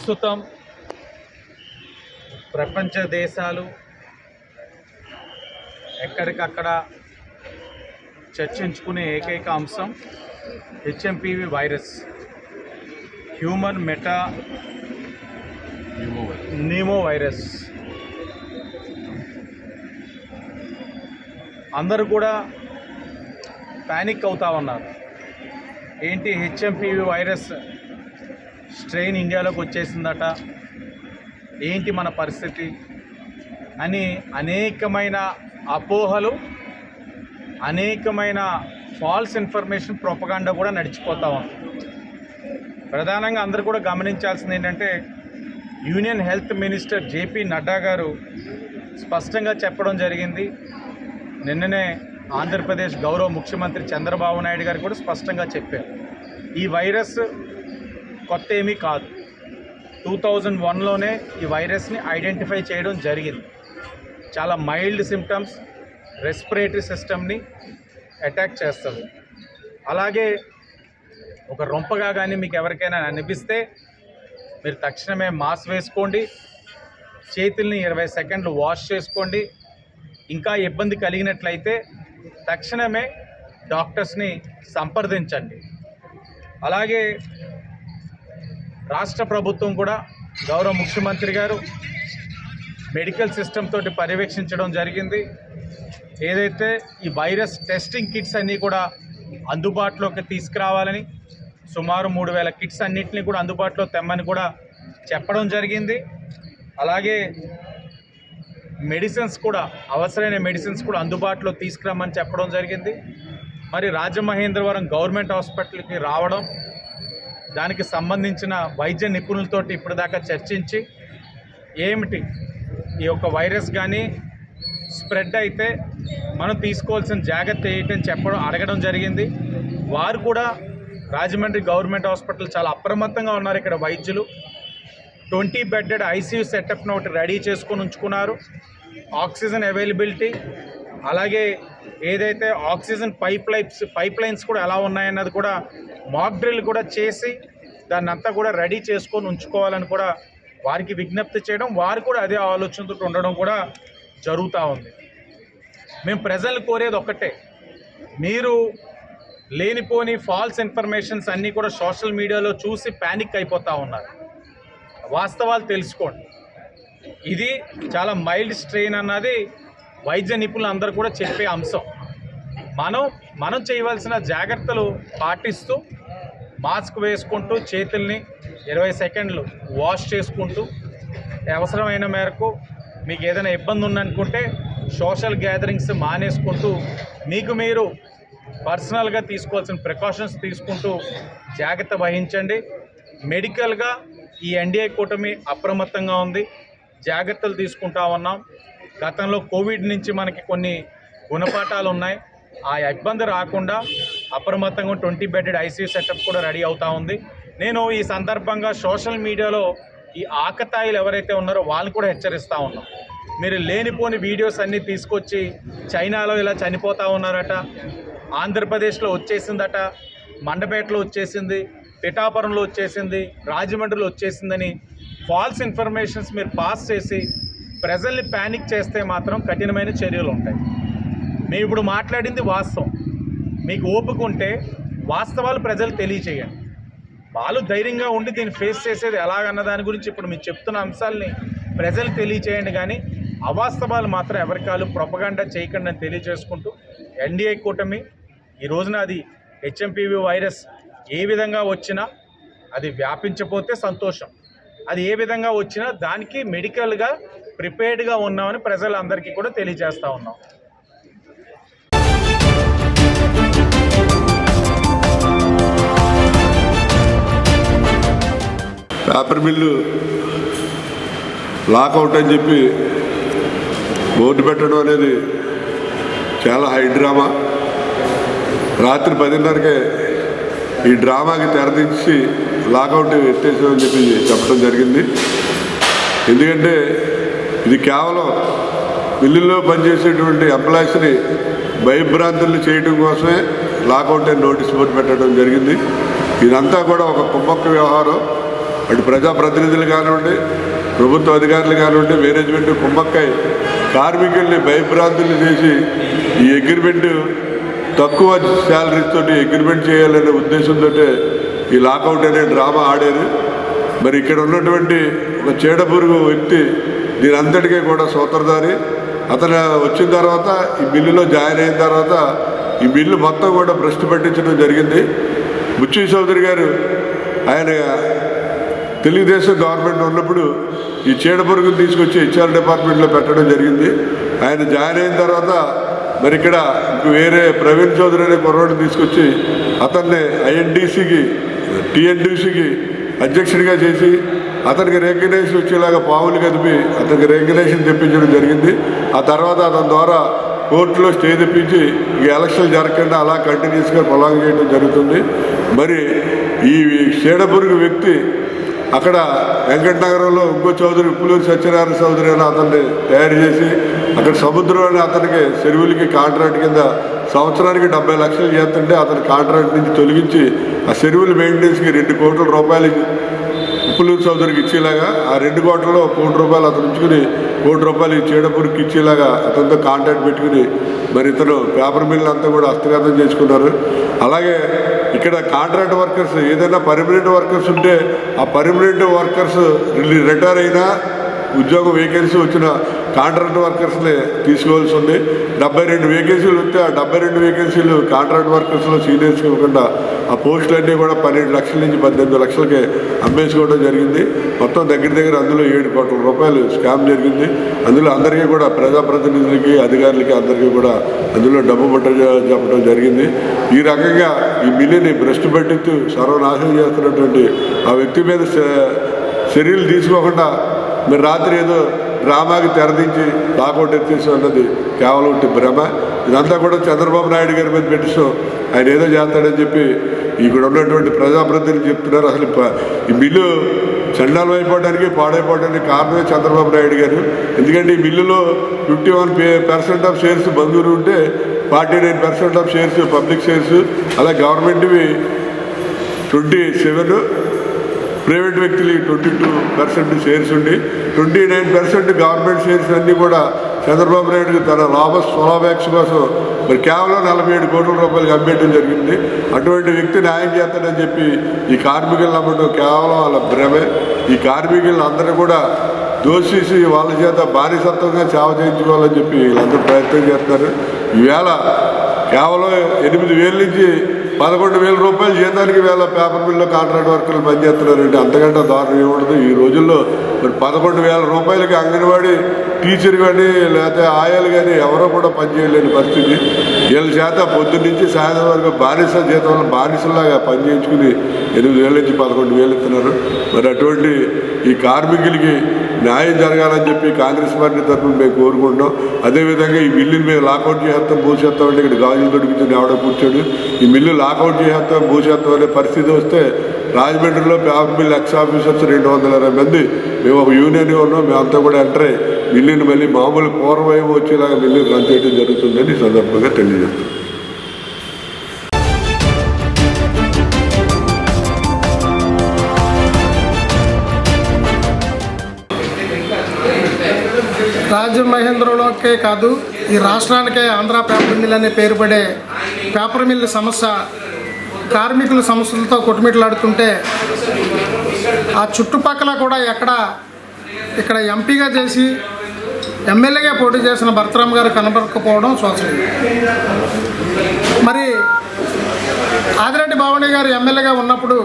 ప్రస్తుతం ప్రపంచ దేశాలు ఎక్కడికక్కడ చర్చించుకునే ఏకైక అంశం HMPV virus, human meta pneumo virus. అందరూ కూడా ప్యానిక్ అవుతా ఉన్నారు. ఏంటి హెచ్ఎంపీవీ వైరస్ స్ట్రెయిన్ ఇండియాలోకి వచ్చేసిందట, ఏంటి మన పరిస్థితి అని అనేకమైన అపోహలు, అనేకమైన ఫాల్స్ ఇన్ఫర్మేషన్, ప్రొపగాండా కూడా నడిచిపోతూ ఉంది. ప్రధానంగా అందరూ కూడా గమనించాల్సింది ఏంటంటే, union health minister JP Nadda గారు స్పష్టంగా చెప్పడం జరిగింది. నిన్ననే ఆంధ్రప్రదేశ్ గౌరవ ముఖ్యమంత్రి చంద్రబాబు నాయుడు గారు కూడా స్పష్టంగా చెప్పారు, ఈ వైరస్ కొత్త ఏమీ కాదు. 2001లోనే ఈ వైరస్ని ఐడెంటిఫై చేయడం జరిగింది. చాలా మైల్డ్ సిమ్టమ్స్, రెస్పిరేటరీ సిస్టమ్ని అటాక్ చేస్తుంది. అలాగే ఒక రొంపగా కానీ మీకు ఎవరికైనా అనిపిస్తే మీరు తక్షణమే మాస్క్ వేసుకోండి, చేతుల్ని 20 సెకండ్లు వాష్ చేసుకోండి. ఇంకా ఇబ్బంది కలిగినట్లయితే తక్షణమే డాక్టర్స్ని సంప్రదించండి. అలాగే రాష్ట్ర ప్రభుత్వం కూడా, గౌరవ ముఖ్యమంత్రి గారు మెడికల్ సిస్టమ్ తోటి పర్యవేక్షించడం జరిగింది. ఏదైతే ఈ వైరస్ టెస్టింగ్ కిట్స్ అన్నీ కూడా అందుబాటులోకి తీసుకురావాలని, సుమారు 3000 కిట్స్ అన్నింటినీ కూడా అందుబాటులో తెమ్మని కూడా చెప్పడం జరిగింది. అలాగే మెడిసిన్స్ కూడా, అవసరమైన మెడిసిన్స్ కూడా అందుబాటులో తీసుకురామని చెప్పడం జరిగింది. మరి రాజమహేంద్రవరం గవర్నమెంట్ హాస్పిటల్కి రావడం, దానికి సంబంధించిన వైద్య నిపుణులతోటి ఇప్పటిదాకా చర్చించి ఏమిటి ఈ యొక్క వైరస్ కానీ స్ప్రెడ్ అయితే మనం తీసుకోవాల్సిన జాగ్రత్త ఏంటని అడగడం జరిగింది. వారు కూడా రాజమండ్రి గవర్నమెంట్ హాస్పిటల్ చాలా అప్రమత్తంగా ఉన్నారు. ఇక్కడ వైద్యులు 20 బెడ్డెడ్ ఐసీయూ సెటప్ను ఒకటి రెడీ చేసుకొని ఉంచుకున్నారు. ఆక్సిజన్ అవైలబిలిటీ, అలాగే ఏదైతే ఆక్సిజన్ పైప్ లైన్స్ కూడా ఎలా ఉన్నాయన్నది కూడా మాక్ డ్రిల్ కూడా చేసి దాన్ని అంతా కూడా రెడీ చేసుకొని ఉంచుకోవాలని కూడా వారికి విజ్ఞప్తి చేయడం, వారు కూడా అదే ఆలోచనతో ఉండడం కూడా జరుగుతూ ఉంది. మేము ప్రజలు కోరేది ఒక్కటే, మీరు లేనిపోని ఫాల్స్ ఇన్ఫర్మేషన్స్ అన్నీ కూడా సోషల్ మీడియాలో చూసి ప్యానిక్ అయిపోతూ ఉన్నారు. వాస్తవాలు తెలుసుకోండి. ఇది చాలా మైల్డ్ స్ట్రెయిన్ అన్నది వైద్య నిపుణులు అందరూ కూడా చెప్పే అంశం. మనం చేయవలసిన జాగ్రత్తలు పాటిస్తూ, మాస్క్ వేసుకుంటూ, చేతుల్ని 20 సెకండ్లు వాష్ చేసుకుంటూ, అవసరమైన మేరకు మీకు ఏదైనా ఇబ్బంది ఉందనుకుంటే సోషల్ గ్యాదరింగ్స్ మానేసుకుంటూ, మీకు మీరు పర్సనల్గా తీసుకోవాల్సిన ప్రికాషన్స్ తీసుకుంటూ జాగ్రత్త వహించండి. మెడికల్గా ఈ ఎన్డీఏ కూటమి అప్రమత్తంగా ఉంది, జాగ్రత్తలు తీసుకుంటా ఉన్నాం. గతంలో కోవిడ్ నుంచి మనకి కొన్ని గుణపాఠాలు ఉన్నాయి. ఆ ఇబ్బంది రాకుండా అప్రమత్తంగా 20 బెడ్డెడ్ ఐసీయూ సెటప్ కూడా రెడీ అవుతూ ఉంది. నేను ఈ సందర్భంగా సోషల్ మీడియాలో ఈ ఆకతాయిలు ఎవరైతే ఉన్నారో వాళ్ళు కూడా హెచ్చరిస్తూ ఉన్నాం. మీరు లేనిపోని వీడియోస్ అన్నీ తీసుకొచ్చి చైనాలో ఇలా చనిపోతూ ఉన్నారట, ఆంధ్రప్రదేశ్లో వచ్చేసిందట, మండపేటలో వచ్చేసింది, పిఠాపురంలో వచ్చేసింది, రాజమండ్రిలో వచ్చేసిందని ఫాల్స్ ఇన్ఫర్మేషన్స్ మీరు పాస్ చేసి ప్రజల్ని ప్యానిక్ చేస్తే మాత్రం కఠినమైన చర్యలు ఉంటాయి. మేము ఇప్పుడు మాట్లాడింది వాస్తవం. మీకు ఓపిక ఉంటే వాస్తవాలు ప్రజలు తెలియచేయండి. వాళ్ళు ధైర్యంగా ఉండి దీన్ని ఫేస్ చేసేది ఎలాగన్న దాని గురించి ఇప్పుడు మీరు చెప్తున్న అంశాలని ప్రజలు తెలియచేయండి. కానీ అవాస్తవాలు మాత్రం ఎవరికాలు ప్రొపగాండా చేయకండి అని తెలియజేసుకుంటూ, ఎన్డీఏ కూటమి ఈ రోజున అది హెచ్ఎంపీవీ వైరస్ ఏ విధంగా వచ్చినా అది వ్యాపించకపోతే సంతోషం, అది ఏ విధంగా వచ్చినా దానికి మెడికల్గా ప్రిపేర్డ్గా ఉన్నామని ప్రజలందరికీ కూడా తెలియజేస్తూ ఉన్నాం. పేపర్ మిల్లు లాకౌట్ అని చెప్పి బోర్డు పెట్టడం అనేది చాలా హై డ్రామా. రాత్రి 10:30కే ఈ డ్రామాకి తెరదించి లాకౌట్ ఎత్తేసామని చెప్పి చెప్పడం జరిగింది. ఎందుకంటే ఇది కేవలం మిల్లుల్లో పనిచేసేటువంటి ఎంప్లాయీస్ని భయభ్రాంతులు చేయడం కోసమే లాకౌట్ అని నోటీస్ బోర్డు పెట్టడం జరిగింది. ఇదంతా కూడా ఒక కుమ్మక్క వ్యవహారం. అటు ప్రజాప్రతినిధులు కానివ్వండి, ప్రభుత్వ అధికారులు కానివ్వండి, మేనేజ్మెంట్ కుమ్మక్కై కార్మికుల్ని భయభ్రాంతులు చేసి ఈ అగ్రిమెంట్ తక్కువ శాలరీస్ తోటి అగ్రిమెంట్ చేయాలనే ఉద్దేశంతో ఈ లాకౌట్ అనే డ్రామా ఆడారు. మరి ఇక్కడ ఉన్నటువంటి ఒక చీడపురుగు వ్యక్తి దీని అంతటికీ కూడా సూత్రధారి. అతను వచ్చిన తర్వాత ఈ బిల్లులో జాయిన్ అయిన తర్వాత ఈ బిల్లు మొత్తం కూడా భ్రష్టు పట్టించడం జరిగింది. బుచ్చి చౌదరి గారు ఆయన తెలుగుదేశం గవర్నమెంట్ ఉన్నప్పుడు ఈ చీడపురుగును తీసుకొచ్చి హెచ్ఆర్ డిపార్ట్మెంట్లో పెట్టడం జరిగింది. ఆయన జాయిన్ అయిన తర్వాత మరి ఇక్కడ వేరే ప్రవీణ్ చౌదరి అనే కుర్రోడిని తీసుకొచ్చి అతన్ని ఐఎన్టీసీకి టీఎన్టీసీకి అధ్యక్షుడిగా చేసి అతనికి రెగ్యులేషన్ వచ్చేలాగా పావులు కదిపి అతనికి రెగ్యులేషన్ తెప్పించడం జరిగింది. ఆ తర్వాత అతని ద్వారా కోర్టులో స్టే తెప్పించి ఈ ఎలక్షన్లు జరగకుండా అలా కంటిన్యూస్గా ప్రొలాంగ్ చేయడం జరుగుతుంది. మరి ఈ చీడపురుగు వ్యక్తి అక్కడ వెంకటనగరంలో ఇంకో చౌదరి ఉప్పులూరు సత్యనారాయణ చౌదరి అని అతన్ని తయారు చేసి అక్కడ సముద్రంలోనే అతనికి చెరువులకి కాంట్రాక్ట్ కింద సంవత్సరానికి 70 లక్షలు చేస్తుంటే అతని కాంట్రాక్ట్ నుంచి తొలగించి ఆ చెరువుల మెయింటెనెన్స్కి 2 కోట్ల రూపాయలు ఉప్పులూరు చౌదరికి ఇచ్చేలాగా ఆ 2 కోట్లలో 1 కోటి రూపాయలు అతను ఉంచుకుని 1 కోటి రూపాయలు ఈ చీడపురికి ఇచ్చేలాగా అతనితో కాంట్రాక్ట్ పెట్టుకుని మరి ఇతను పేపర్ మిల్లు అంతా కూడా హస్తగతం చేసుకున్నారు. అలాగే ఇక్కడ కాంట్రాక్ట్ వర్కర్స్ ఏదైనా పర్మనెంట్ వర్కర్స్ ఉంటే ఆ పర్మనెంట్ వర్కర్స్ రిటైర్ అయినా ఉద్యోగం వేకెన్సీ వచ్చిన కాంట్రాక్ట్ వర్కర్స్ని తీసుకోవాల్సి ఉంది. 72 వేకెన్సీలు వస్తే ఆ 72 వేకెన్సీలు కాంట్రాక్ట్ వర్కర్స్లో సీనియర్స్ ఇవ్వకుండా ఆ పోస్టులన్నీ కూడా 12 లక్షల నుంచి 18 లక్షలకే అమ్మేసుకోవడం జరిగింది. మొత్తం దగ్గర అందులో 7 కోట్ల రూపాయలు స్కామ్ జరిగింది. అందులో అందరికీ కూడా ప్రజాప్రతినిధులకి అధికారులకి అందరికీ కూడా అందులో డబ్బు చెప్పడం జరిగింది. ఈ రకంగా ఈ బిల్లుని భ్రష్టు పట్టిస్తూ సర్వనాశనం చేస్తున్నటువంటి ఆ వ్యక్తి మీద చర్యలు తీసుకోకుండా మీరు రాత్రి ఏదో డ్రామాకి తెరదించి లాకౌట్ ఎత్తేసి అన్నది కేవలం భ్రమ. ఇదంతా కూడా చంద్రబాబు నాయుడు గారి మీద పెట్టిస్తాం ఆయన ఏదో చేస్తాడని చెప్పి ఇక్కడ ఉన్నటువంటి ప్రజాప్రతినిధులు చెప్తున్నారు. అసలు ఈ బిల్లు చండాలం అయిపోవడానికి పాడైపోవడానికి కారణమే చంద్రబాబు నాయుడు గారు. ఎందుకంటే ఈ బిల్లులో 51% ఆఫ్ షేర్స్ బంధువులు ఉంటే 49% ఆఫ్ షేర్స్ పబ్లిక్ షేర్స్, అలా గవర్నమెంట్వి 27, ప్రైవేట్ వ్యక్తులు 22% షేర్స్ ఉండి 29% గవర్నమెంట్ షేర్స్ అన్నీ కూడా చంద్రబాబు నాయుడు తన స్వలాభాపేక్ష కోసం మరి కేవలం 47 కోట్ల రూపాయలకి అమ్మేయడం జరిగింది. అటువంటి వ్యక్తి న్యాయం చేస్తాడని చెప్పి ఈ కార్మికులను అమ్మడం కేవలం వాళ్ళ భ్రమే. ఈ కార్మికులను అందరూ కూడా దోషించి వాళ్ళ చేత బానిసత్వంగా సేవ చేయించుకోవాలని చెప్పి వీళ్ళందరూ ప్రయత్నం చేస్తున్నారు. ఈవేళ కేవలం 8,000 నుంచి 11,000 రూపాయల జీతానికి వేళ పేపర్ మిల్లో కాంట్రాక్ట్ వర్కర్లు పనిచేస్తున్నారంటే అంతకంటే దారుణం ఏముండదు. ఈ రోజుల్లో మరి 11,000 రూపాయలకి అంగన్వాడీ టీచర్ కానీ లేకపోతే ఆయాలు కానీ ఎవరో కూడా పనిచేయలేని పరిస్థితి. వీళ్ళ చేత పొద్దున్న నుంచి సాయంత్రం వరకు బానిస జీతంలో బానిసలాగా పనిచేయించుకుని 8,000 నుంచి 11,000 ఇస్తున్నారు. మరి అటువంటి ఈ కార్మికులకి న్యాయం జరగాలని చెప్పి కాంగ్రెస్ పార్టీ తరఫున మేము కోరుకుంటాం. అదేవిధంగా ఈ బిల్లుని మేము లాకౌట్ చేస్తాం భూసేస్తాం అంటే ఇక్కడ గాజులు దొడికించి ఎవడో కూర్చోడు. ఈ బిల్లు లాకౌట్ చేస్తాం భూసేస్తాం అనే పరిస్థితి వస్తే రాజమండ్రిలో పేపర్ మిల్ ఎక్స్ ఆఫీసర్స్ 220 మంది మేము ఒక యూనియన్గా ఉన్నాం. మేమంతా కూడా ఎంటర్ అయ్యి బిల్లుని మళ్ళీ మామూలు పూర్వవైపు వచ్చేలాగా బిల్లు రన్ చేయడం జరుగుతుందని ఈ సందర్భంగా తెలియజేస్తాం. రాజమహేంద్రలోకే కాదు ఈ రాష్ట్రానికే ఆంధ్ర పేపర్ మిల్ అనే పేరు పడే పేపర్ మిల్ సమస్య కార్మికుల సమస్యలతో కొట్టుమిట్లాడుతుంటే ఆ చుట్టుపక్కల కూడా ఇక్కడ ఎంపీగా చేసి ఎమ్మెల్యేగా పోటీ చేసిన భరతరామ్ గారు కనబడకపోవడం శోచనీయం. మరి ఆదిరెడ్డి భావని గారు ఎమ్మెల్యేగా ఉన్నప్పుడు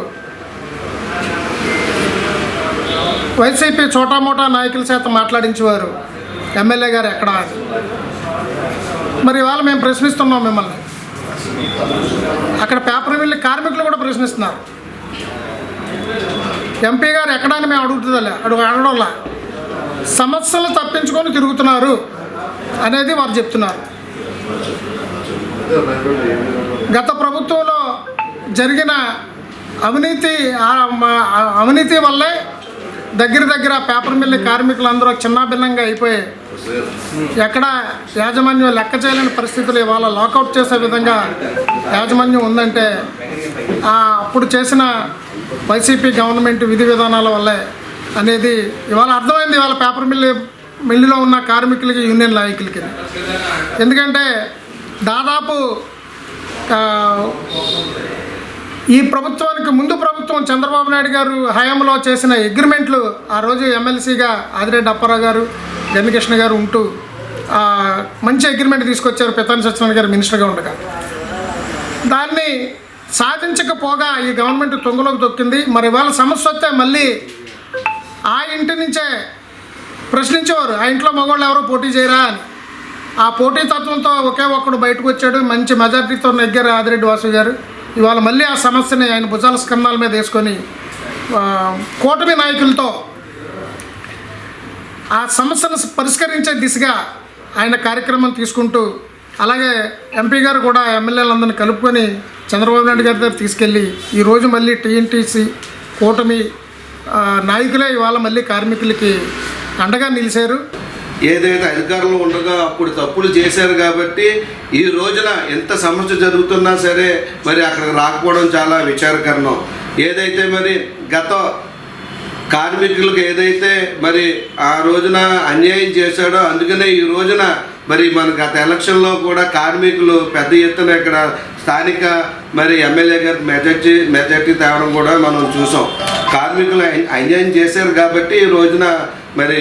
వైసీపీ చోటామోటా నాయకుల చేత మాట్లాడించేవారు ఎమ్మెల్యే గారు ఎక్కడా అని. మరి ఇవాళ మేము ప్రశ్నిస్తున్నాం మిమ్మల్ని. అక్కడ పేపర్ మిల్ కార్మికులు కూడా ప్రశ్నిస్తున్నారు. ఎంపీ గారు ఎక్కడా అని మేము అడగడంలా సమస్యలు తప్పించుకొని తిరుగుతున్నారు అనేది వారు చెప్తున్నారు. గత ప్రభుత్వంలో జరిగిన అవినీతి వల్లే దగ్గర పేపర్ మిల్ కార్మికులందరూ చిన్నాభిన్నంగా అయిపోయి ఎక్కడ యాజమాన్యం లెక్క చేయలేని పరిస్థితులు ఇవాళ లాకౌట్ చేసే విధంగా యాజమాన్యం ఉందంటే అప్పుడు చేసిన వైసీపీ గవర్నమెంట్ విధి విధానాల వల్లే అనేది ఇవాళ అర్థమైంది. ఇవాళ పేపర్ మిల్లులో ఉన్న కార్మికులకి, యూనియన్ నాయకులకి. ఎందుకంటే దాదాపు ఈ ప్రభుత్వానికి ముందు ప్రభుత్వం చంద్రబాబు నాయుడు గారు హయాంలో చేసిన అగ్రిమెంట్లు, ఆ రోజు ఎమ్మెల్సీగా ఆదిరెడ్డి అప్పారావు గారు, గన్నికృష్ణ గారు ఉంటూ మంచి అగ్రిమెంట్ తీసుకొచ్చారు పితాని సత్యనారాయణ గారు మినిస్టర్గా ఉండగా. దాన్ని సాధించకపోగా ఈ గవర్నమెంట్ తొంగలోకి తొక్కింది. మరి ఇవాళ సమస్య వస్తే మళ్ళీ ఆ ఇంటి నుంచే ప్రశ్నించేవారు, ఆ ఇంట్లో మగవాళ్ళు ఎవరో పోటీ చేయరా అని. ఆ పోటీతత్వంతో ఒకే ఒక్కడు బయటకు వచ్చాడు, మంచి మెజార్టీతో నెగ్గారు ఆదిరెడ్డి వాసు గారు. ఇవాళ మళ్ళీ ఆ సమస్యని ఆయన భుజాల స్కంధాల మీద వేసుకొని కూటమి నాయకులతో ఆ సమస్యను పరిష్కరించే దిశగా ఆయన కార్యక్రమం తీసుకుంటూ, అలాగే ఎంపీ గారు కూడా ఎమ్మెల్యేలందరినీ కలుపుకొని చంద్రబాబు నాయుడు గారి దగ్గర తీసుకెళ్ళి ఈరోజు మళ్ళీ టీఎన్టీసీ కూటమి నాయకులే ఇవాళ మళ్ళీ కార్మికులకి అండగా నిలిచారు. ఏదైతే అధికారంలో ఉండగా అప్పుడు తప్పులు చేశారు కాబట్టి ఈ రోజున ఎంత సమస్య జరుగుతున్నా సరే మరి అక్కడికి రాకపోవడం చాలా విచారకరణం. ఏదైతే మరి గత కార్మికులకు ఏదైతే మరి ఆ రోజున అన్యాయం చేశాడో అందుకనే ఈ రోజున మరి మన గత ఎలక్షన్లో కూడా కార్మికులు పెద్ద ఎత్తున ఇక్కడ స్థానిక మరి ఎమ్మెల్యే గారి మెజార్టీ తేవడం కూడా మనం చూసాం. కార్మికులు అన్యాయం చేశారు కాబట్టి ఈ రోజున మరి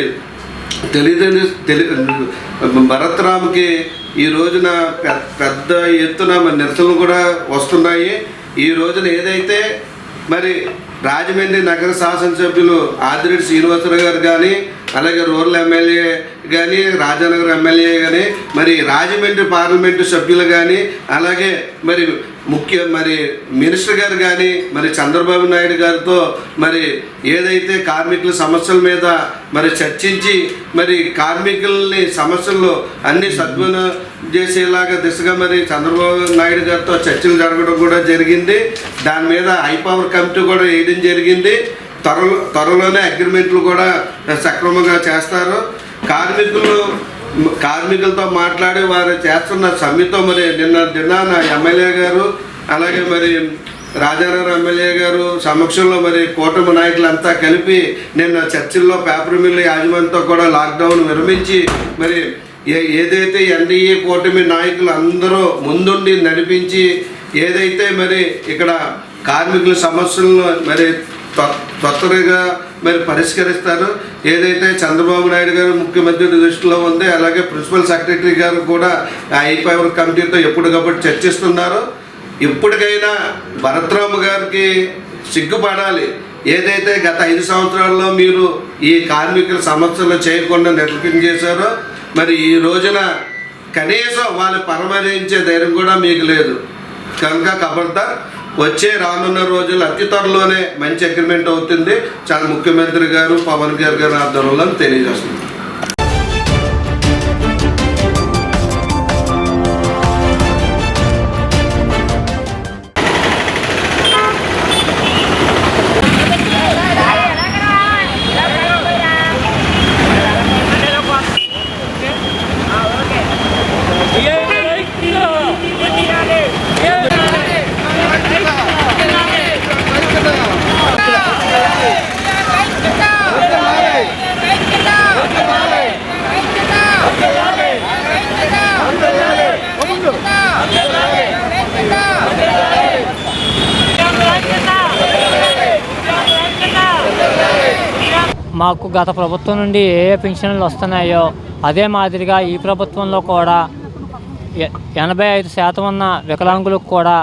భరత్ రామ్కి ఈ రోజున పెద్ద ఎత్తున మరి నిరసనలు కూడా వస్తున్నాయి. ఈ రోజున ఏదైతే మరి రాజమండ్రి నగర శాసనసభ్యులు ఆదిరెడ్డి శ్రీనివాసరావు గారు కానీ, అలాగే రూరల్ ఎమ్మెల్యే కానీ, రాజానగర్ ఎమ్మెల్యే కానీ, మరి రాజమండ్రి పార్లమెంటు సభ్యులు కానీ, అలాగే మరి మరి మినిస్టర్ గారు కానీ మరి చంద్రబాబు నాయుడు గారితో మరి ఏదైతే కార్మికుల సమస్యల మీద మరి చర్చించి మరి కార్మికుల్ని సమస్యలు అన్ని సద్వినియోగం చేసేలాగా దిశగా మరి చంద్రబాబు నాయుడు గారితో చర్చలు జరగడం కూడా జరిగింది. దాని మీద హైపవర్ కమిటీ కూడా వేయడం జరిగింది. త్వరలోనే అగ్రిమెంట్లు కూడా సక్రమంగా చేస్తారు. కార్మికులతో మాట్లాడి వారు చేస్తున్న సమ్మెతో మరి నిన్న ఎమ్మెల్యే గారు అలాగే మరి రాజానగర్ ఎమ్మెల్యే గారు సమక్షంలో మరి కూటమి నాయకులంతా కలిపి నిన్న చర్చిల్లో పేపర్ మిల్లు యాజమాన్యంతో కూడా లాక్డౌన్ విరమించి మరి ఏదైతే ఎన్డీఏ కూటమి నాయకులు అందరూ ముందుండి నడిపించి ఏదైతే మరి ఇక్కడ కార్మికుల సమస్యలను మరి త్వరగా మరి పరిష్కరిస్తారు. ఏదైతే చంద్రబాబు నాయుడు గారు ముఖ్యమంత్రి దృష్టిలో ఉంది, అలాగే ప్రిన్సిపల్ సెక్రటరీ గారు కూడా హైపవర్ కమిటీతో ఎప్పటికప్పుడు చర్చిస్తున్నారు. ఇప్పటికైనా భరత్ రామ్ గారికి సిగ్గుపడాలి. ఏదైతే గత 5 సంవత్సరాల్లో మీరు ఈ కార్మికుల సమస్యలు చేయకుండా నిర్లక్ష్యం చేశారో మరి ఈ రోజున కనీసం వాళ్ళు పరామర్శించే ధైర్యం కూడా మీకు లేదు. కనుక ఖబర్దార్, వచ్చే రానున్న రోజులు అతి త్వరలోనే మంచి అగ్రిమెంట్ అవుతుంది. చాలా ముఖ్యమంత్రి గారు పవన్ గారి ఆధ్వర్యంలో తెలియజేస్తుంది. మాకు గత ప్రభుత్వం నుండి ఏ పెన్షన్లు వస్తున్నాయో అదే మాదిరిగా ఈ ప్రభుత్వంలో కూడా 85% ఉన్న వికలాంగులకు కూడా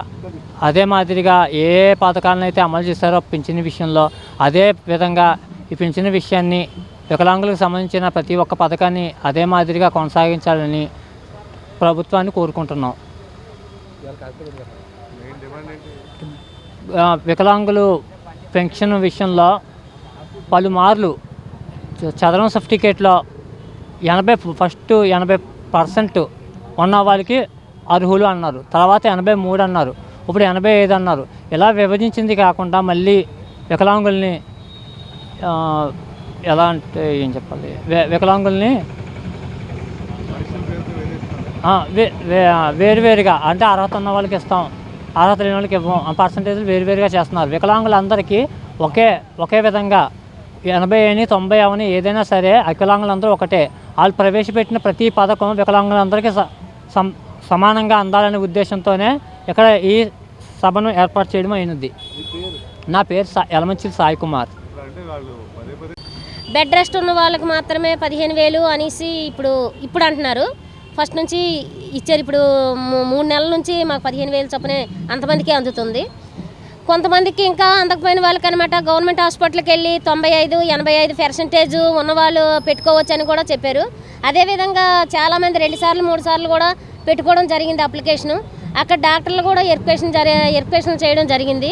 అదే మాదిరిగా ఏ పథకాలను అయితే అమలు చేశారో పింఛన్ విషయంలో అదే విధంగా ఈ పింఛన్ విషయాన్ని వికలాంగులకు సంబంధించిన ప్రతి ఒక్క పథకాన్ని అదే మాదిరిగా కొనసాగించాలని ప్రభుత్వాన్ని కోరుకుంటున్నాం. వికలాంగులు పెన్షన్ విషయంలో పలుమార్లు చదరం సర్టిఫికేట్లో 80% ఉన్న వాళ్ళకి అర్హులు అన్నారు, తర్వాత 83 అన్నారు, ఇప్పుడు 85 అన్నారు. ఇలా విభజించింది కాకుండా మళ్ళీ వికలాంగుల్ని ఎలా అంటే ఏం చెప్పాలి, వికలాంగుల్ని వేరువేరుగా అంటే అర్హత ఉన్న వాళ్ళకి ఇస్తాం, అర్హత లేని వాళ్ళకి ఇవ్వం, పర్సంటేజ్లు వేరువేరుగా చేస్తున్నారు. వికలాంగులందరికీ ఒకే విధంగా 80 అని 90 అవని ఏదైనా సరే వికలాంగులందరూ ఒకటే. వాళ్ళు ప్రవేశపెట్టిన ప్రతి పథకం వికలాంగులందరికీ సమానంగా అందాలనే ఉద్దేశంతోనే ఇక్కడ ఈ సభను ఏర్పాటు చేయడం అయినది. నా పేరు యలమంచిలి సాయి కుమార్. బెడ్ రెస్ట్ ఉన్న వాళ్ళకి మాత్రమే 15,000 అనేసి ఇప్పుడు అంటున్నారు. ఫస్ట్ నుంచి ఇచ్చారు. ఇప్పుడు 3 నెలల నుంచి మాకు 15,000 చొప్పునే అంతమందికి అందుతుంది. కొంతమందికి ఇంకా అందకపోయిన వాళ్ళకి అనమాట గవర్నమెంట్ హాస్పిటల్కి వెళ్ళి 95-85% ఉన్నవాళ్ళు పెట్టుకోవచ్చు అని కూడా చెప్పారు. అదేవిధంగా చాలామంది 2 సార్లు 3 సార్లు కూడా పెట్టుకోవడం జరిగింది అప్లికేషను. అక్కడ డాక్టర్లు కూడా వెరిఫికేషన్ చేయడం జరిగింది.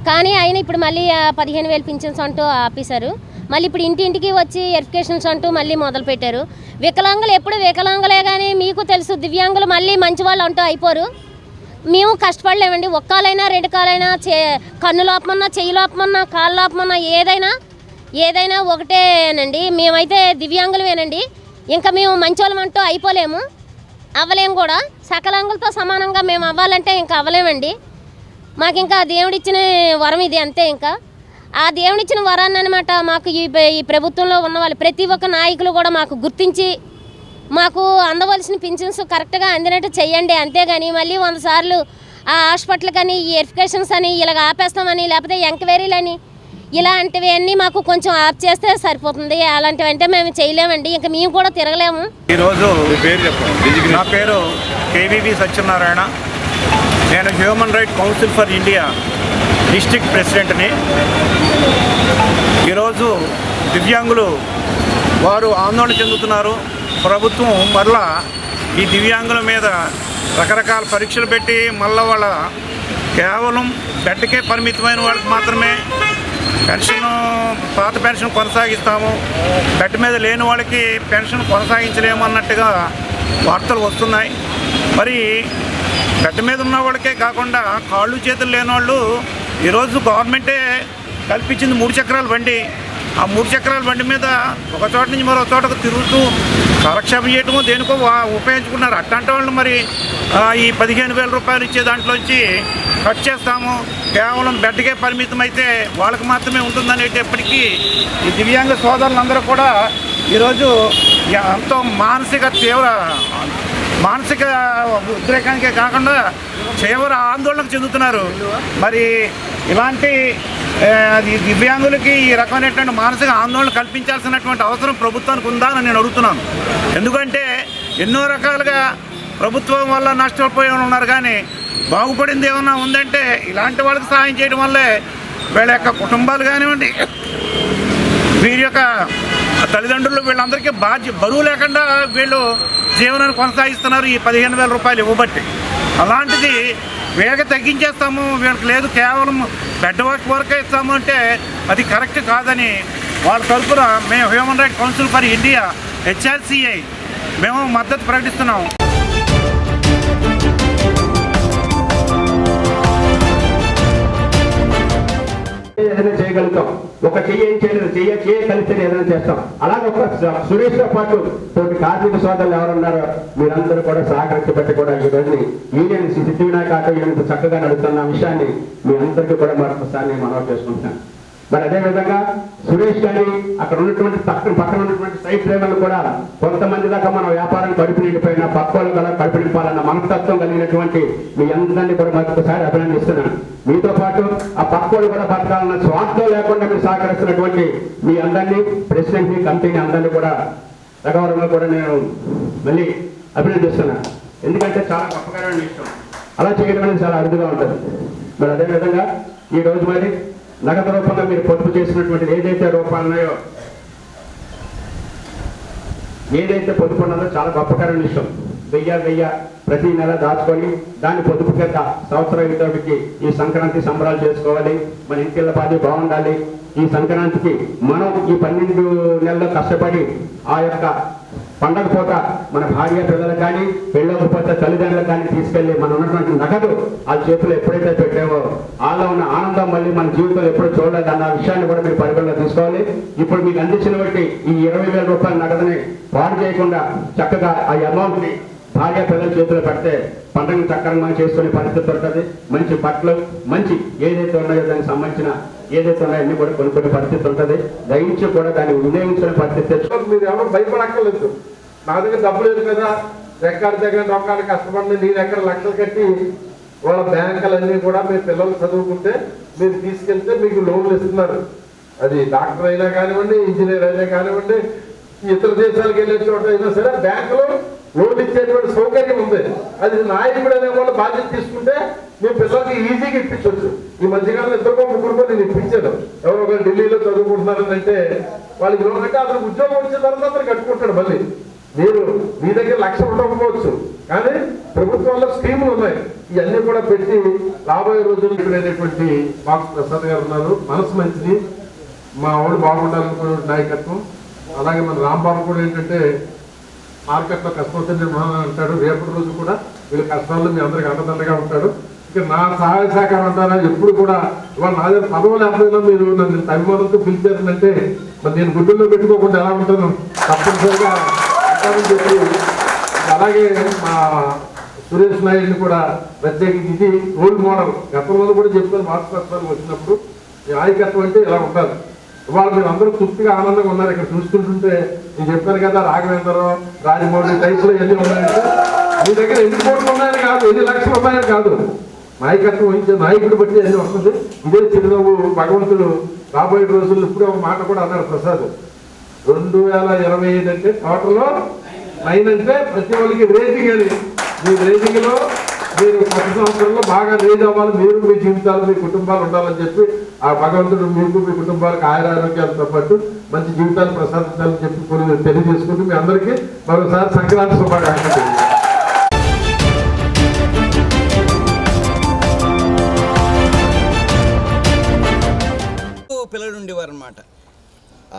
కానీ అయినా ఇప్పుడు మళ్ళీ 15,000 పింఛన్స్ అంటూ ఆపేశారు. మళ్ళీ ఇప్పుడు ఇంటింటికి వచ్చి వెరిఫికేషన్స్ అంటూ మళ్ళీ మొదలుపెట్టారు. వికలాంగులు ఎప్పుడు వికలాంగులే, కానీ మీకు తెలుసు దివ్యాంగులు మళ్ళీ మంచి వాళ్ళు అంటూ అయిపోరు. మేము కష్టపడలేమండి. ఒక్కాలైనా 2 కాలైనా కన్ను లోపమన్నా, చెయ్యి లోపమన్నా, కాళ్ళు లోపమన్నా ఏదైనా ఒకటేనండి. మేమైతే దివ్యాంగులమేనండి. ఇంకా మేము మంచి వాళ్ళం అంటూ అవ్వలేము కూడా. సకలాంగులతో సమానంగా మేము అవ్వాలంటే ఇంకా అవ్వలేమండి. మాకు ఇంకా దేవుడిచ్చిన వరం ఇది, అంతే. ఇంకా ఆ దేవుడిచ్చిన వరాన్ని అనమాట మాకు ఈ ప్రభుత్వంలో ఉన్న వాళ్ళు ప్రతి ఒక్క నాయకులు కూడా మాకు గుర్తించి మాకు అందవలసిన పింఛన్స్ కరెక్ట్గా అందినట్టు చెయ్యండి. అంతేగాని మళ్ళీ 100 సార్లు ఆ హాస్పిటల్ కానీ ఈ వెరిఫికేషన్స్ అని ఇలాగ ఆపేస్తామని, లేకపోతే ఎంక్వైరీలని ఇలాంటివి అన్నీ మాకు కొంచెం ఆప్ చేస్తే సరిపోతుంది. అలాంటివి అంటే మేము చేయలేమండి. ఇంకా మేము కూడా తిరగలేము. ఈరోజు నా పేరు కేవీవి సత్యనారాయణ. నేను human right council for India district ప్రెసిడెంట్ని. ఈరోజు దివ్యాంగులు వారు ఆందోళన చెందుతున్నారు. ప్రభుత్వం మరలా ఈ దివ్యాంగుల మీద రకరకాల పరీక్షలు పెట్టి మళ్ళీ వాళ్ళ కేవలం బెడ్కే పరిమితమైన వాళ్ళకి మాత్రమే పాత పెన్షన్ కొనసాగిస్తాము, బెడ్ మీద లేని వాళ్ళకి పెన్షన్ కొనసాగించలేము అన్నట్టుగా వార్తలు వస్తున్నాయి. మరి బెడ్ మీద ఉన్న వాళ్ళకే కాకుండా కాళ్ళు చేతులు లేని వాళ్ళు ఈరోజు గవర్నమెంటే కల్పించింది 3 చక్రాల బండి. ఆ 3 చక్రాల బండి మీద ఒక చోట నుంచి మరో చోటకు తిరుగుతూ కాలక్షేపం చేయటమో దేనికో ఉపయోగించుకున్నారు. అట్లాంటి వాళ్ళు మరి ఈ 15,000 రూపాయలు ఇచ్చే దాంట్లోంచి కట్ చేస్తాము, కేవలం బెడ్కే పరిమితం అయితే వాళ్ళకి మాత్రమే ఉంటుందనేటప్పటికీ ఈ దివ్యాంగ సోదరులందరూ కూడా ఈరోజు ఎంతో మానసిక ఉద్రేకానికే కాకుండా తీవ్ర ఆందోళనకు చెందుతున్నారు. మరి ఇలాంటి దివ్యాంగులకి ఈ రకమైనటువంటి మానసిక ఆందోళన కల్పించాల్సినటువంటి అవసరం ప్రభుత్వానికి ఉందా అని నేను అడుగుతున్నాను. ఎందుకంటే ఎన్నో రకాలుగా ప్రభుత్వం వల్ల నష్టపోయే ఉన్నారు, కానీ బాగుపడింది ఏమన్నా ఉందంటే ఇలాంటి వాళ్ళకి సహాయం చేయడం వల్లే వీళ్ళ యొక్క కుటుంబాలు కానివ్వండి, వీరి యొక్క తల్లిదండ్రులు వీళ్ళందరికీ బరువు లేకుండా వీళ్ళు జీవనాన్ని కొనసాగిస్తున్నారు ఈ 15,000 రూపాయలు ఇవ్వబట్టి. అలాంటిది వీళ్ళకి తగ్గించేస్తాము, వీళ్ళకి లేదు కేవలం బెడ్ వర్క్ వరకే ఇస్తాము అంటే అది కరెక్ట్ కాదని వాళ్ళ తరఫున మేము human right council for India HRCI మేము మద్దతు ప్రకటిస్తున్నాము. ఏదైనా చేయగలుగుతాం. ఒక చెయ్యి ఏం చేయలేదు, చెయ్యి కలిసి ఏదైనా చేస్తాం. అలాగే ఒక సురేష్తో పాటు తోటి కార్మిక సోదరులు ఎవరున్నారో మీరందరూ కూడా సహకరించి పెట్టి కూడా ఈ రోజుని యూనియన్ సిద్ధివినాయక ఆటో యూనియన్ చక్కగా నడుస్తున్న విషయాన్ని మీ అందరికీ కూడా మరొకసారి మనవి చేసుకుంటున్నాను. మరి అదేవిధంగా సురేష్ గారి అక్కడ ఉన్నటువంటి పక్కన ఉన్నటువంటి సైట్ డ్రైవర్లు కూడా కొంతమంది దాకా మన వ్యాపారం కడుపు నిండిపోయిన పక్కోళ్ళు కూడా కడుపు నింపాలన్న మనస్తత్వం కలిగినటువంటి మీ అందరినీ కూడా మరొకసారి అభినందిస్తున్నాను. మీతో పాటు ఆ పక్కోళ్ళు కూడా బతకాలన్న స్వార్థం లేకుండా మీరు సహకరిస్తున్నటువంటి మీ అందరినీ, ప్రెసిడెంట్ని, కమిటీని అందరినీ కూడా రకవరంగా కూడా నేను మళ్ళీ అభినందిస్తున్నాను. ఎందుకంటే చాలా గొప్పకరమైన విషయం, అలా చేయడం అనేది చాలా అరుదుగా ఉంటుంది. మరి అదేవిధంగా ఈరోజు మరి నగదు రూపంగా మీరు పొదుపు చేసినటువంటి ఏదైతే రూపాయలు ఉన్నాయో, ఏదైతే పొదుపు ఉన్నదో చాలా గొప్పకరమైన విషయం. 1000 ప్రతి నెల దాచుకొని దాన్ని పొదుపు కింద సంవత్సరం ఇంటికి ఈ సంక్రాంతి సంబరాలు చేసుకోవాలి, మన ఇంటిళ్ళ పాది బాగుండాలి. ఈ సంక్రాంతికి మనం ఈ 12 నెలల్లో కష్టపడి ఆ యొక్క పండగ పూట మన భార్య పిల్లలు కానీ పెళ్ళకపోతే తల్లిదండ్రులు కానీ తీసుకెళ్ళి మనం ఉన్నటువంటి నగదు వాళ్ళ చేతులు ఎప్పుడైతే పెట్టామో వాళ్ళలో ఉన్న ఆనందం మళ్ళీ మన జీవితంలో ఎప్పుడు చూడలేదు అన్న విషయాన్ని కూడా మీరు పరిగణలో తీసుకోవాలి. ఇప్పుడు మీకు అందించిన బట్టి ఈ 20,000 రూపాయల నగదుని పాడు చేయకుండా చక్కగా ఆ అమౌంట్ని భార్య పిల్లల చేతిలో పెడితే పండుగను సక్రమంగా చేసుకునే పరిస్థితి ఉంటుంది. మంచి బట్టలు మంచి ఏదైతే ఉన్నాయో దానికి సంబంధించిన ఏదైతే ఉన్నాయో అన్ని కూడా కొనుక్కునే పరిస్థితి ఉంటుంది. దయించి కూడా దాన్ని వినియోగించుకునే పరిస్థితి. మీరు ఎవరు భయపడక్కర్లేదు. నా దగ్గర డబ్బు లేదు కదా, రెక్కాడి దగ్గర రొక్కాలు కష్టపడి నేను ఎక్కడ లక్షలు కట్టి వాళ్ళ బ్యాంకులన్నీ కూడా మీ పిల్లలు చదువుకుంటే మీరు తీసుకెళ్తే మీకు లోన్లు ఇస్తున్నారు. అది డాక్టర్ అయినా కానివ్వండి, ఇంజనీర్ అయినా కానివ్వండి, ఇతర దేశాలకు వెళ్ళే చోట అయినా సరే బ్యాంకులో లోన్ ఇచ్చేటువంటి సౌకర్యం ఉంది. అది నాయకుడు అనే వాళ్ళు బాధ్యత తీసుకుంటే మీ పిల్లలకి ఈజీగా ఇప్పించవచ్చు. ఈ మధ్యకాలంలో ఇద్దరు ముగ్గురు నేను ఇప్పించాను. ఎవరో ఒకరు ఢిల్లీలో చదువుకుంటున్నారని అంటే వాళ్ళకి లోన్ అంటే అతనికి ఉద్యోగం వచ్చిన తర్వాత అతను కట్టుకుంటాడు. మళ్ళీ మీరు మీ దగ్గర లక్ష ఉండకపోవచ్చు, కానీ ప్రభుత్వంలో స్కీములు ఉన్నాయి. ఇవన్నీ కూడా పెట్టి రాబోయే రోజులు ఇక్కడైనటువంటి బాక్స్ ప్రసాద్ గారు ఉన్నారు. మనసు మంచిది, మా వాడు బాగుండాలనుకునే నాయకత్వం. అలాగే మన రాంబాబు కూడా ఏంటంటే మార్కెట్లో కష్టపడుతున్న నిర్మాణం అంటాడు. రేపటి రోజు కూడా వీళ్ళ కష్టాల్లో మీ అందరికి అండదండగా ఉంటాడు. ఇక నా సహాయ సహకారం అంటారా ఎప్పుడు కూడా. ఇవాళ నా దగ్గర పదవులు లేకపోయినా మీరు నన్ను అభిమానంతో పిలిచారంటే మరి నేను గుడ్డుల్లో పెట్టుకోకుండా ఎలా ఉంటాను, తప్పనిసరిగా ఉంటానని చెప్పి. అలాగే మా సురేష్ నాయుడిని కూడా ప్రత్యేకించి ఇది రోల్ మోడల్. గతంలో కూడా చెప్పాను, మార్క్స్ కష్టాలు వచ్చినప్పుడు నాయకత్వం అంటే ఇలా ఉంటారు. ఇవాళ మీరు అందరూ తృప్తిగా ఆనందంగా ఉన్నారు. ఇక్కడ చూసుకుంటుంటే నేను చెప్పాను కదా, రాఘవేంద్రరావు, రాజమౌళి టైప్లో ఎన్ని ఉన్నాయంటే మీ దగ్గర ఎన్ని కోట్లు ఉన్నాయని కాదు, ఎన్ని లక్షలు ఉన్నాయని కాదు, నాయకత్వం వహించే నాయకుడు బట్టి అన్ని వస్తుంది. ఇదే చిరునవ్వు భగవంతుడు రాబోయే రోజుల్లో ఇప్పుడే ఒక మాట కూడా అన్నారు ప్రసాద్. 2025 అంటే టోటల్లో 9 అంటే ప్రతి వాళ్ళకి రేటింగ్ అని. మీ రేటింగ్లో మీరు ప్రతి సంవత్సరంలో బాగా రేజ్ అవ్వాలి, మీరు మీ జీవితాలు మీ కుటుంబాలు ఉండాలని చెప్పి ఆ భగవంతుడు మీకు మీ కుటుంబాలకు ఆయురారోగ్యాలతో పాటు మంచి జీవితాలు ప్రసాదించాలని చెప్పి కొన్ని తెలియజేసుకుంటూ మీ అందరికీ మరోసారి సంక్రాంతి శుభాకాంక్షలు. పిల్లలు ఉండేవారు అన్నమాట.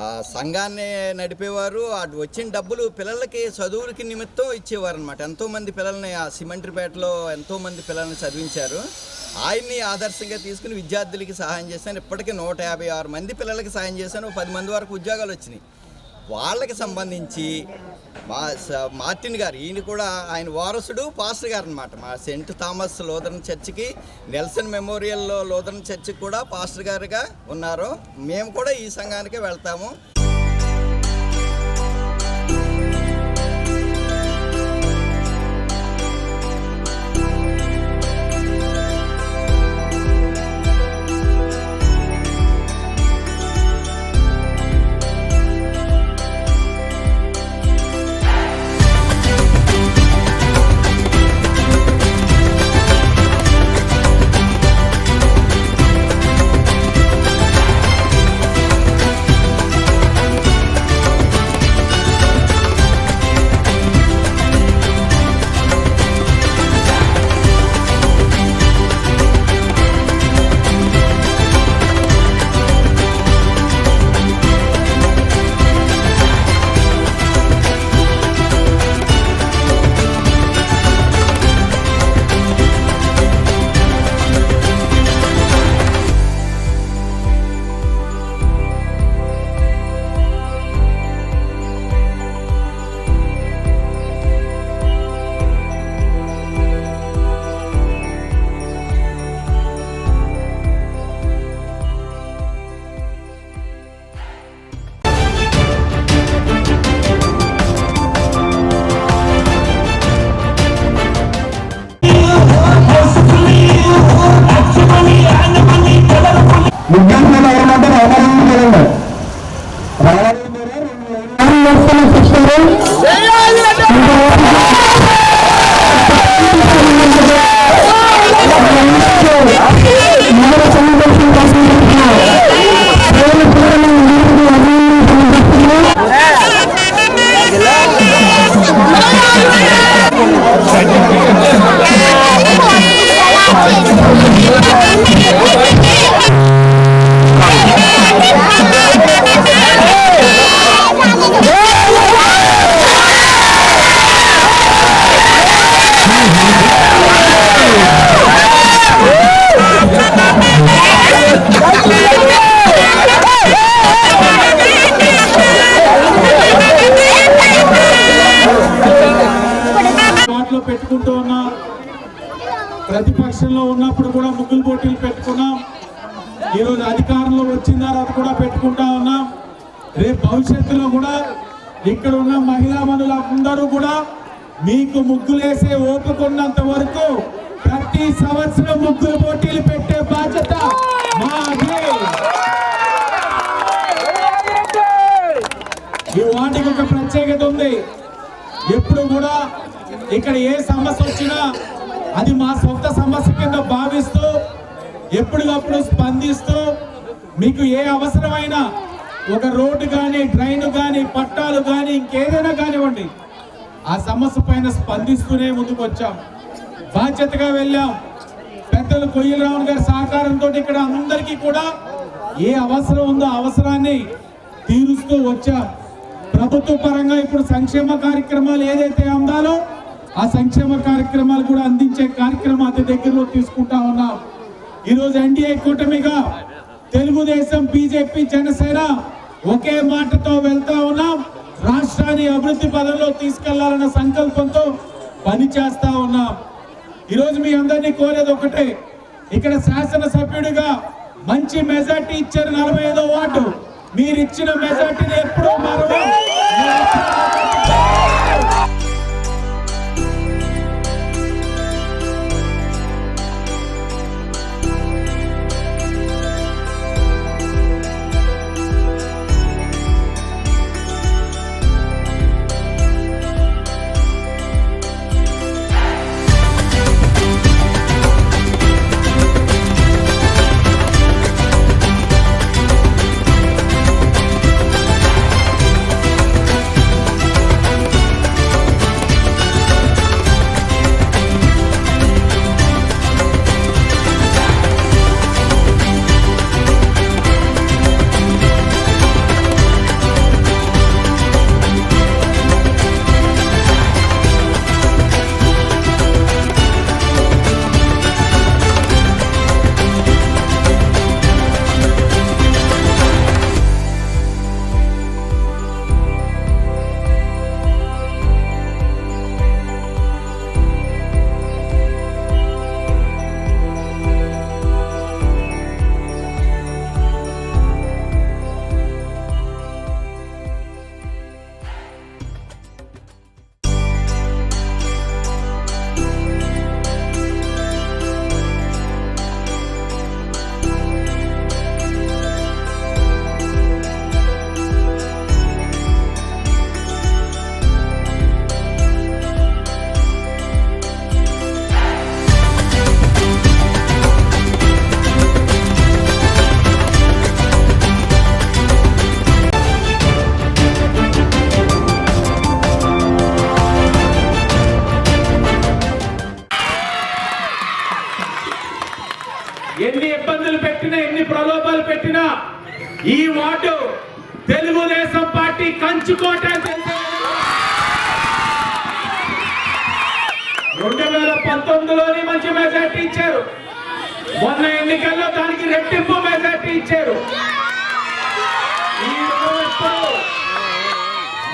ఆ సంఘాన్ని నడిపేవారు. అటు వచ్చిన డబ్బులు పిల్లలకి చదువులకి నిమిత్తం ఇచ్చేవారు అనమాట. ఎంతోమంది పిల్లల్ని ఆ సిమెంట్రిపేటలో ఎంతోమంది పిల్లల్ని చదివించారు. ఆయన్ని ఆదర్శంగా తీసుకుని విద్యార్థులకి సహాయం చేశాను. ఇప్పటికీ 156 మంది పిల్లలకి సహాయం చేశాను. 10 మంది వరకు ఉద్యోగాలు వచ్చినాయి. వాళ్ళకి సంబంధించి మార్టిన్ గారు, ఈయన కూడా ఆయన వారసుడు పాస్టర్ గారు అనమాట. మా సెయింట్ థామస్ లూథరన్ చర్చికి, నెల్సన్ మెమోరియల్లో లూథరన్ చర్చికి కూడా పాస్టర్ గారుగా ఉన్నారు. మేము కూడా ఈ సంఘానికే వెళ్తాము. పెట్టుకుంటూ ఉన్నాం. ప్రతిపక్షంలో ఉన్నప్పుడు కూడా ముగ్గులు పోటీలు పెట్టుకున్నాం. ఈరోజు అధికారంలో వచ్చిన తర్వాత కూడా పెట్టుకుంటా ఉన్నాం. రేపు భవిష్యత్తులో కూడా ఇక్కడ ఉన్న మహిళా మనులందరూ కూడా మీకు ముగ్గులేసే ఓపుకున్నంత వరకు ప్రతి సంవత్సరం ముగ్గులు పోటీలు పెట్టే బాధ్యత మాది. ఈ వాటికి ఒక ప్రత్యేకత ఉంది. ఎప్పుడు కూడా ఇక్కడ ఏ సమస్య వచ్చినా అది మా సొంత సమస్య కింద భావిస్తూ ఎప్పటికప్పుడు స్పందిస్తూ మీకు ఏ అవసరమైనా ఒక రోడ్డు కానీ డ్రైన్ కానీ పట్టాలు కానీ ఇంకేదైనా కానివ్వండి ఆ సమస్య పైన స్పందిస్తూనే ముందుకు వచ్చాం. బాధ్యతగా వెళ్ళాం. పెద్దలు కొయ్యలరావు గారి సహకారంతో ఇక్కడ అందరికీ కూడా ఏ అవసరం ఉందో అవసరాన్ని తీరుస్తూ వచ్చాం. ప్రభుత్వ పరంగా ఇప్పుడు సంక్షేమ కార్యక్రమాలు ఏదైతే అందాలో ఆ సంక్షేమ కార్యక్రమాలు కూడా అందించే కార్యక్రమం అతి దగ్గరలో తీసుకుంటా ఉన్నాం. ఈరోజు ఎన్డీఏ కూటమిగా తెలుగుదేశం, బీజేపీ, జనసేన ఒకే మాటతో వెళ్తా ఉన్నాం. రాష్ట్రాన్ని అభివృద్ధి పదంలో తీసుకెళ్లాలన్న సంకల్పంతో పనిచేస్తా ఉన్నాం. ఈరోజు మీ అందరినీ కోరేది ఒకటే, ఇక్కడ శాసనసభ్యుడిగా మంచి మెజార్టీ ఇచ్చారు. 45వ వార్డు మీరు ఇచ్చిన మెజార్టీని ఎప్పుడూ మరవం. ఎన్ని ఇబ్బందులు పెట్టినా ఎన్ని ప్రలోభాలు పెట్టినా ఈ వార్డు తెలుగుదేశం పార్టీ కంచుకోట. 2019లోని మంచి మెజార్టీ ఇచ్చారు. మొన్న ఎన్నికల్లో దానికి రెట్టింపు మెజార్టీ ఇచ్చారు.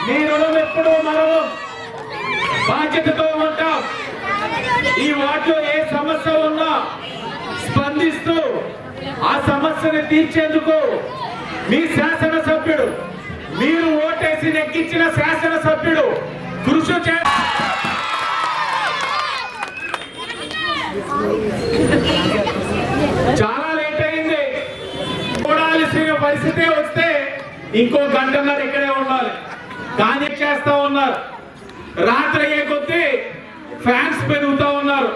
మీ రుణం ఎప్పుడు మనం బాధ్యతతో ఉంటాం. ఈ వార్డులో ఏ సమస్య ఉన్నా స్పందిస్తూ ఆ సమస్యను తీర్చేందుకు మీ శాసనసభ్యుడు, మీరు ఓటేసి నెగ్గించిన శాసనసభ్యుడు కృషి చాలా లేట్ అయింది. చూడాల్సిన పరిస్థితే వస్తే ఇంకో గంటన్నర ఇక్కడే ఉండాలి. కానీ చేస్తా ఉన్నారు. రాత్రి అయ్యే కొద్దీ ఫ్యాన్స్ పెరుగుతా ఉన్నారు,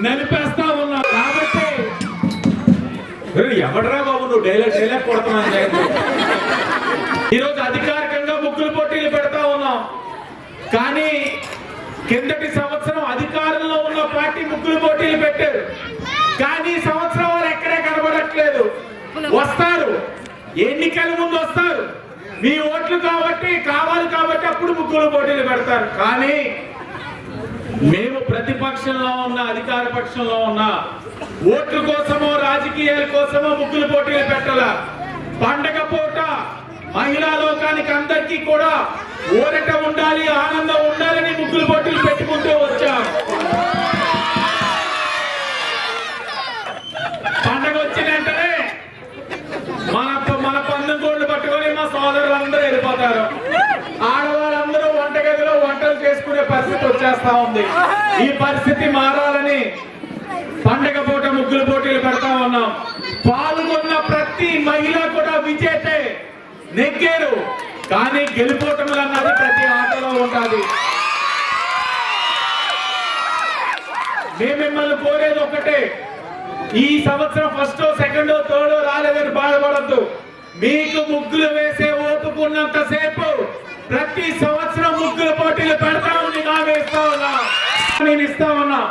నలిపేస్తా ఉన్నారు. కాబట్టి ఎవడరా బాబు నువ్వు డైలాగ్ కొడుతున్నావు. ఈరోజు అధికారికంగా ముగ్గులు పోటీలు పెడతా ఉన్నాం. కానీ కిందటి సంవత్సరం అధికారంలో ఉన్న పార్టీ ముగ్గులు పోటీలు పెట్టారు. కానీ సంవత్సరం వారు ఎక్కడే కనబడట్లేదు. వస్తారు, ఎన్నికల ముందు వస్తారు, మీ ఓట్లు కావాలి కాబట్టి అప్పుడు ముగ్గులు పోటీలు పెడతారు. కానీ మేము ప్రతిపక్షంలో ఉన్న అధికార పక్షంలో ఉన్న ఓట్ల కోసమో రాజకీయాల కోసమో ముగ్గులు పోటీలు పెట్టాల. పండగ పూట మహిళా లోకానికి అందరికీ కూడా ఊరట ఉండాలి, ఆనందం ఉండాలని ముగ్గులు పోటీలు పెట్టుకుంటూ వచ్చాం. పండగ వచ్చిన వెంటనే మన పందెం కోళ్ళు పట్టుకొని మా సోదరులందరూ వెళ్ళిపోతారు. ఆడవాళ్ళందరూ వంటగదిలో వంటలు చేసుకునే పరిస్థితి వచ్చేస్తా ఉంది. ఈ పరిస్థితి మారాలని పండగ పూట ముగ్గుల పోటీలు పెడతా ఉన్నాం. పాల్గొన్న ప్రతి మహిళ కూడా విజేతే, నెగ్గారు. కానీ గెలుపోవటం అన్నది ప్రతి ఆటలో ఉంటుంది. మేము మిమ్మల్ని కోరేది ఒకటే, ఈ సంవత్సరం ఫస్ట్ సెకండ్ థర్డ్ రాలేదని బాధపడద్దు. మీకు ముగ్గులు వేసే ఓపుకున్నంత సేపు ప్రతి సంవత్సరం ముగ్గుల పోటీలు పెడతామని వేస్తా ఉన్నా, నేను ఇస్తా ఉన్నా.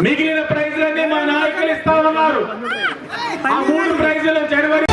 మిగిలిన ప్రైజులన్నీ మా నాయకులు ఇస్తా ఉన్నారు. ఆ 3 ప్రైజులు జనవరి